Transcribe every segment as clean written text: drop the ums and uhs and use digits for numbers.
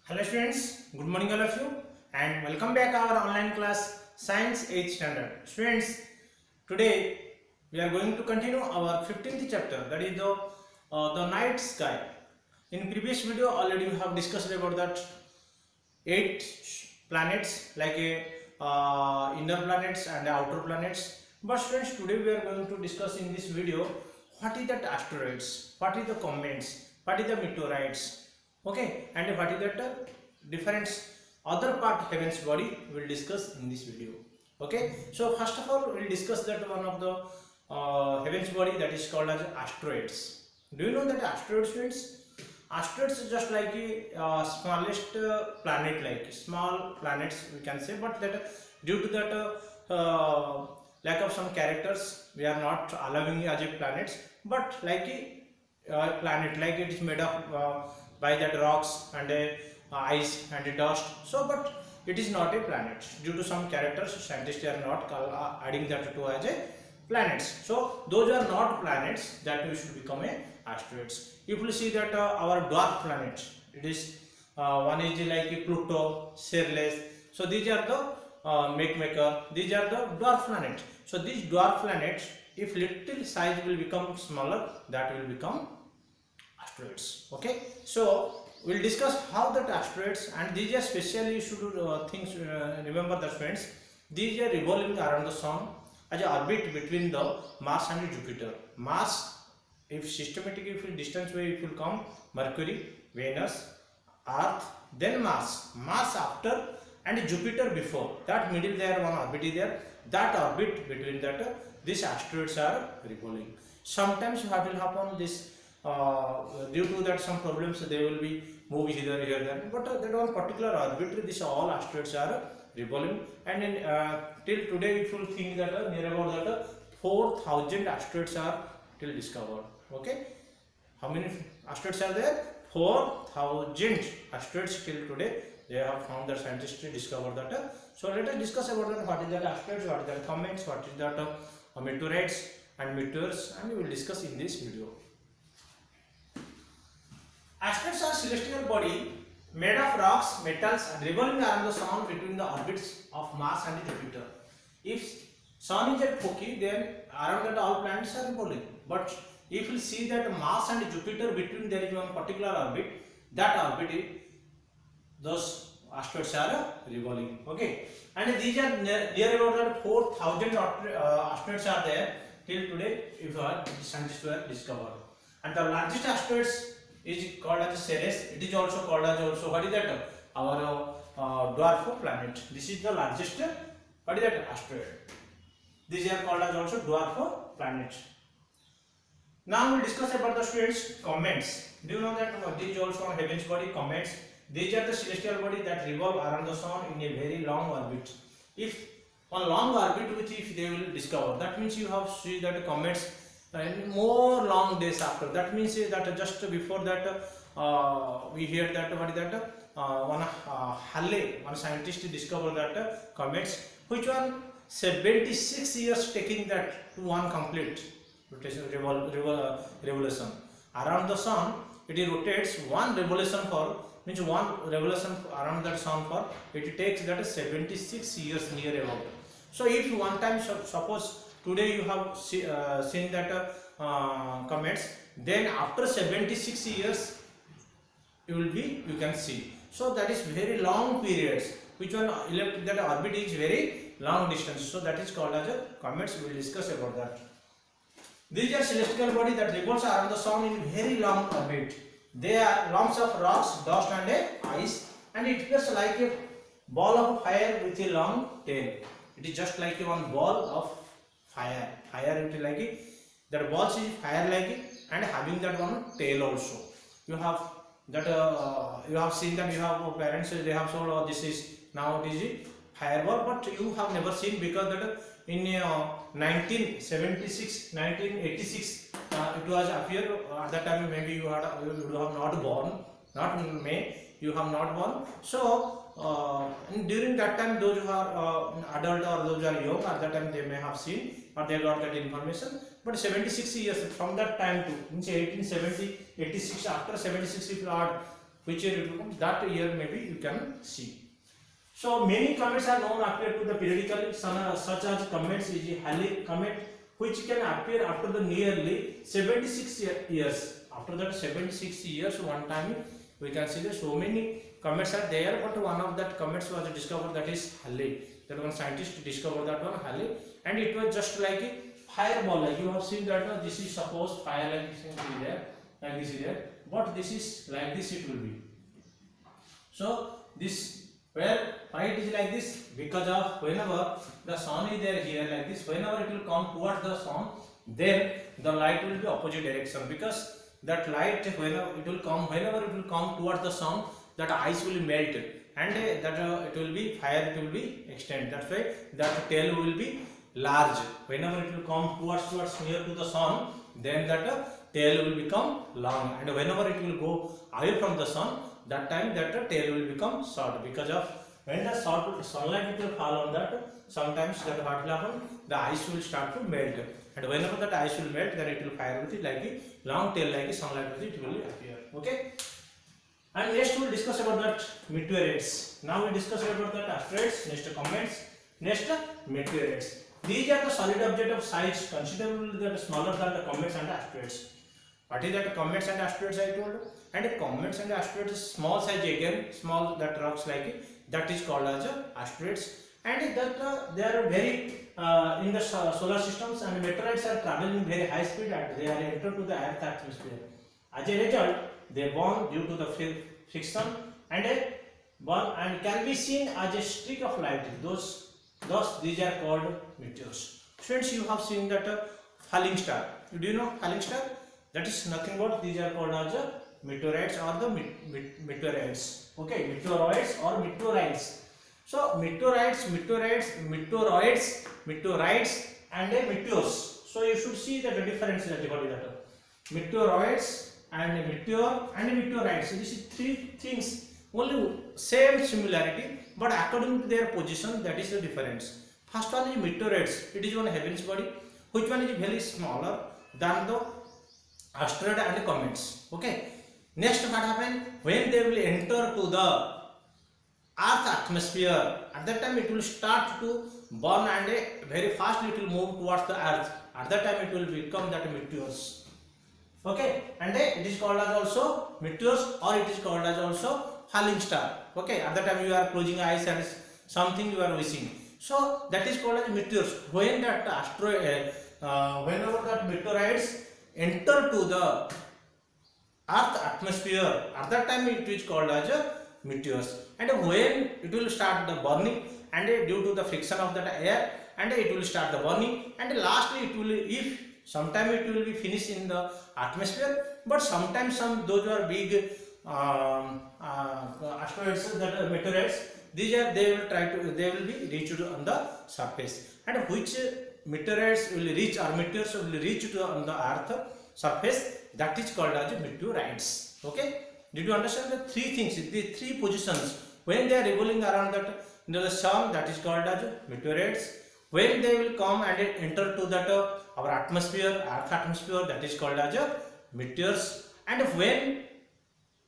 Hello students, good morning all of you and welcome back our online class Science 8th Standard. Students, today we are going to continue our 15th chapter, that is the night sky. In previous video already we have discussed about that 8 planets like inner planets and outer planets. But students, today we are going to discuss in this video what is that asteroids, what is the comets, what is the meteorites, okay, and what is that different other part heavens body we will discuss in this video. Okay, so first of all we will discuss that one of the heavens body that is called as asteroids. Do you know that asteroids means? Asteroids is just like a smallest planet, like small planets we can say, but that due to that lack of some characters we are not allowing as a planets, but like a planet, like it is made of by that rocks and ice and dust. So but it is not a planet due to some characters. Scientists are not adding that to as a planets. So those are not planets that we should become a asteroids. If you see that our dwarf planet, it is one is like Pluto, Ceres. So these are the maker. These are the dwarf planet. So these dwarf planets, if little size will become smaller, that will become asteroids. Okay, so we'll discuss how that asteroids, and these are specially you should things remember that friends, these are revolving around the sun as an orbit between the Mars and Jupiter. Mars, if systematically if you distance way it will come Mercury, Venus, Earth, then Mars after, and Jupiter before. That middle there one orbit is there. That orbit between that these asteroids are revolving. Sometimes what will happen, this due to that some problems they will be move here there, but that one particular orbit this all asteroids are revolving, and in, till today if you think that near about that 4,000 asteroids are till discovered. Okay, how many asteroids are there? 4,000 asteroids till today they have found, that scientists discovered that. So let us discuss about that, what is that asteroids, what is that comets, what is that meteorites and meteors, and we will discuss in this video. Asteroids are celestial body made of rocks, metals, and revolving around the sun between the orbits of Mars and Jupiter. If sun is at Poki, then around that all planets are revolving. But if you see that Mars and Jupiter between there is one particular orbit, that orbit those asteroids are revolving. Okay, and these are near about 4,000 asteroids are there till today. If scientists were discovered, and the largest asteroids is called as Ceres. It is also called as what is that? Our dwarf planet. This is the largest. What is that? Asteroid. These are called as also dwarf planet. Now we will discuss about the students comets. Do you know that these also are heavens body comets? These are the celestial body that revolve around the sun in a very long orbit. If on long orbit which if they will discover, that means you have see that comets more long days after. That means that just before that we hear that what is that one Halley, one scientist discovered that comets, which one 76 years taking that to one complete rotation revolution around the sun. It rotates one revolution for, means one revolution around that sun for, it takes that 76 years near about. So if one time suppose today you have seen that comets, then after 76 years you can see. So that is very long periods, which one that orbit is very long distance. So that is called as a comets. We will discuss about that. These are celestial body that revolves around the sun in very long orbit. They are lumps of rocks, dust and ice, and it appears like a ball of fire with a long tail. It is just like one ball of fire. Fire it is like it. That ball is fire like it, and having that one tail also. You have that you have seen that you have parents they have told this is now this is fireball, but you have never seen, because that in 1976, 1986 it was appear. At that time maybe you have not born, not in May, you have not born. So during that time those who are adult or those who are young, at that time they may have seen or they got that information. But 76 years from that time to 1870, 86, after 76 if you add which year it will come, that year maybe you can see. So many comets are known appear to the periodically, such as comets is Halley comet, which can appear after the nearly 76 years. After that 76 years, one time we can see that so many comets are there, but one of that comets was discovered, that is Halley. That one scientist discovered that one, Halley, and it was just like a fireball. Like you have seen that this is suppose fire like this is there, like this is there, but this is like this it will be. So this why it is like this? Because of whenever the sun is there here like this, whenever it will come towards the sun, then the light will be opposite direction, because that light whenever it will come towards the sun, that ice will melt, and that it will be fire, it will be extend. That's why that tail will be large. Whenever it will come towards near to the sun, then that tail will become long, and whenever it will go away from the sun, that time that tail will become short, because of when the sunlight will fall on that, sometimes that what will happen, the ice will start to melt, and whenever that ice will melt, then it will fire with it like a long tail, like a sunlight with it will appear. Okay, and next we will discuss about that meteorites. Now we discuss about that asteroids, next comets, next meteorites. These are the solid objects of size considerably smaller than the comets and asteroids. What is that comets and asteroids I told? And comets and asteroids is small size, again small, that rocks like it, that is called as asteroids, and that they are very in the solar systems, and meteorites are traveling very high speed and they are entered to the Earth atmosphere. As a result, they burn due to the friction and can be seen as a streak of light. Thus these are called meteors. Friends, you have seen that falling star. Do you know falling star? That is nothing but these are called as meteorites or the meteorites. Okay, meteoroids or meteorites. So meteorites, and meteors. So you should see that the difference that meteoroids and meteorites. So this is three things, only same similarity, but according to their position, that is the difference. First one is meteorites. It is one heaven's body, which one is very smaller than the asteroid and comets. Okay. Next, what happens when they will enter to the Earth atmosphere? At that time, it will start to burn, and very fast it will move towards the Earth. At that time, it will become that meteors. Okay, and it is called as also meteors, or it is called as also falling star. Okay, at that time you are closing eyes and something you are wishing. So that is called as meteors. When that asteroid, whenever that meteorites enter to the Earth atmosphere, at that time it is called as meteors. And when it will start the burning, and due to the friction of that air, and it will start the burning, and lastly it will, if sometime it will be finished in the atmosphere, but sometimes those are big asteroids, that are meteorites, they will be reached on the surface, and which meteorites will reach, or meteors will reach on the Earth surface, that is called as meteorites. Okay, did you understand the three things, the three positions when they are revolving around the sun, that is called as meteorites. When they will come and enter to that our atmosphere, Earth atmosphere, that is called as meteors. And when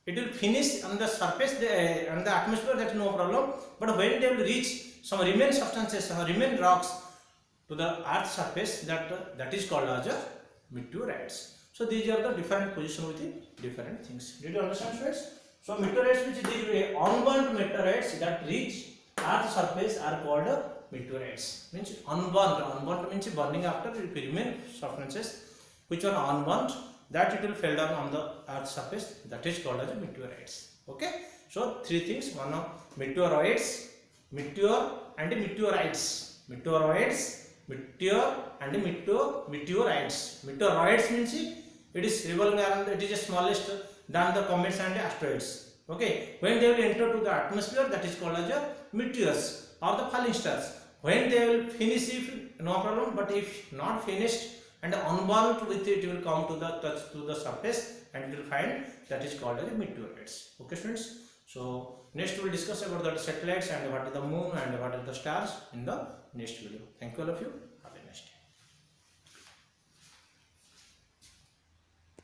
it will finish on the surface, on the atmosphere, that is no problem. But when they will reach some remaining substances, some remaining rocks to the Earth surface, that is called as meteorites. So these are the different positions with different things. Did you understand, friends? So meteorites, which these unburnt meteorites that reach Earth surface, are called meteorites. Means unburnt. Unburnt means burning after it will remain substances which are unburnt, that it will fall down on the Earth surface, that is called as meteorites. Okay. So three things: one of meteoroids, meteor and meteorites. Meteoroids, meteor and meteorites. Meteoroids means it is revolving around, it is the smallest than the comets and asteroids. Okay, when they will enter to the atmosphere, that is called as meteors or the falling stars. When they will finish, if no problem, but if not finished and unburnt with it, will come to the touch to the surface, and it will find, that is called as meteorites. Okay, students. So next we will discuss about the satellites and what is the moon and what are the stars in the next video. Thank you all of you.